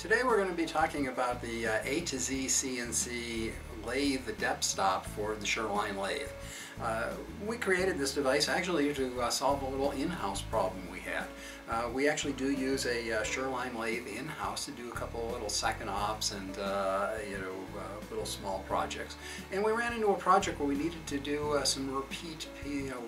Today we're going to be talking about the A2Z CNC lathe Depthstop for the Shoreline lathe. We created this device actually to solve a little in-house problem we had. We actually do use a Shoreline lathe in-house to do a couple of little second ops and little small projects. And we ran into a project where we needed to do some repeat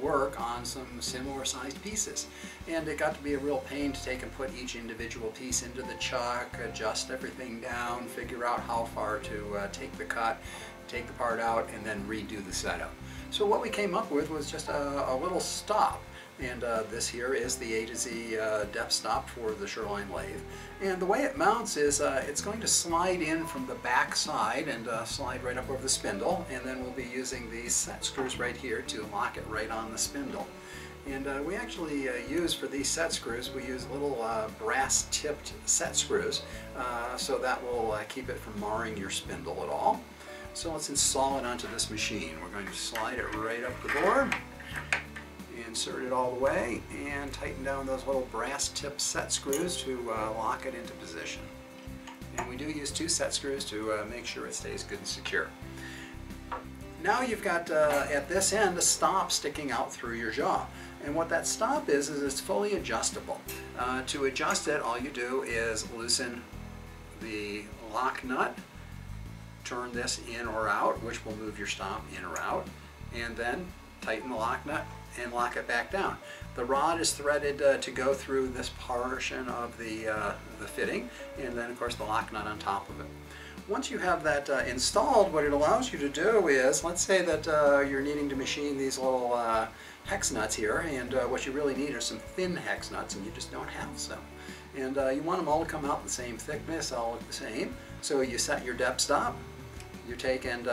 work on some similar sized pieces. And it got to be a real pain to take and put each individual piece into the chuck, adjust everything down, figure out how far to take the cut, take the part out, and then redo the setup. So what we came up with was just a little stop. And this here is the A2Z Depthstop for the Shoreline lathe. And the way it mounts is it's going to slide in from the back side and slide right up over the spindle, and then we'll be using these set screws right here to lock it right on the spindle. And we actually use, for these set screws, we use little brass tipped set screws, so that will keep it from marring your spindle at all. So let's install it onto this machine. We're going to slide it right up the board, insert it all the way, and tighten down those little brass tip set screws to lock it into position. And we do use 2 set screws to make sure it stays good and secure. Now you've got at this end a stop sticking out through your jaw. And what that stop is it's fully adjustable. To adjust it, all you do is loosen the lock nut, turn this in or out, which will move your stop in or out, and then tighten the lock nut and lock it back down. The rod is threaded to go through this portion of the fitting, and then of course the lock nut on top of it. Once you have that installed, what it allows you to do is, let's say that you're needing to machine these little hex nuts here, and what you really need are some thin hex nuts, and you just don't have some. And you want them all to come out the same thickness, all look the same. So you set your depth stop, you take and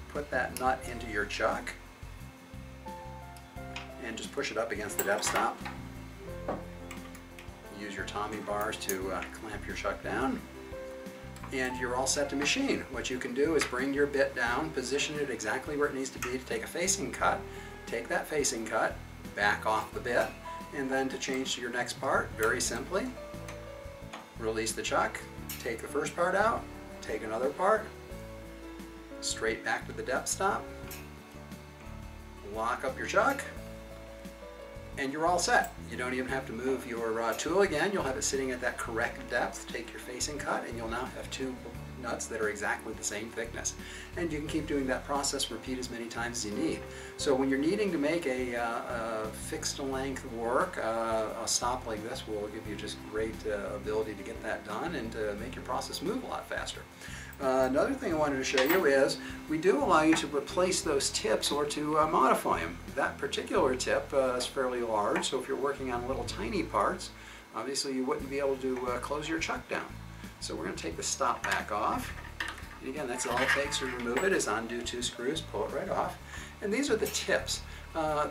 put that nut into your chuck, and just push it up against the depth stop. Use your Tommy bars to clamp your chuck down, and you're all set to machine. What you can do is bring your bit down, position it exactly where it needs to be to take a facing cut, take that facing cut, back off the bit, and then to change to your next part, very simply, release the chuck, take the first part out, take another part, straight back to the depth stop, lock up your chuck, and you're all set. You don't even have to move your tool again. You'll have it sitting at that correct depth. Take your facing cut, and you'll now have 2 nuts that are exactly the same thickness. And you can keep doing that process, repeat as many times as you need. So when you're needing to make a fixed length work, a stop like this will give you just great ability to get that done and to make your process move a lot faster. Another thing I wanted to show you is we do allow you to replace those tips or to modify them. That particular tip is fairly large, so if you're working on little tiny parts, obviously you wouldn't be able to close your chuck down. So we're going to take the stop back off. And again, that's all it takes to remove it is undo 2 screws, pull it right off. And these are the tips.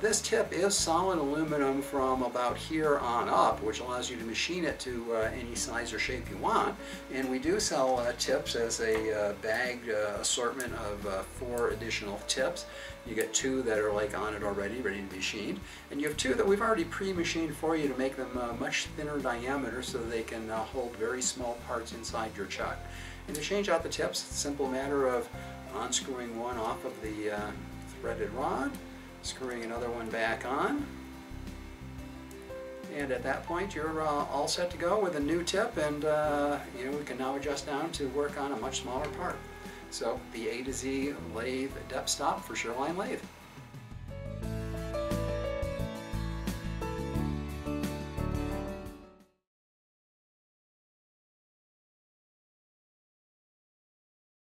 This tip is solid aluminum from about here on up, which allows you to machine it to any size or shape you want. And we do sell tips as a bagged assortment of 4 additional tips. You get 2 that are like on it already, ready to be machined. And you have 2 that we've already pre-machined for you to make them much thinner diameter so they can hold very small parts inside your chuck. And to change out the tips, it's a simple matter of unscrewing one off of the threaded rod, screwing another one back on, and at that point you're all set to go with a new tip, and we can now adjust down to work on a much smaller part. So the A2Z lathe Depthstop for Shoreline lathe.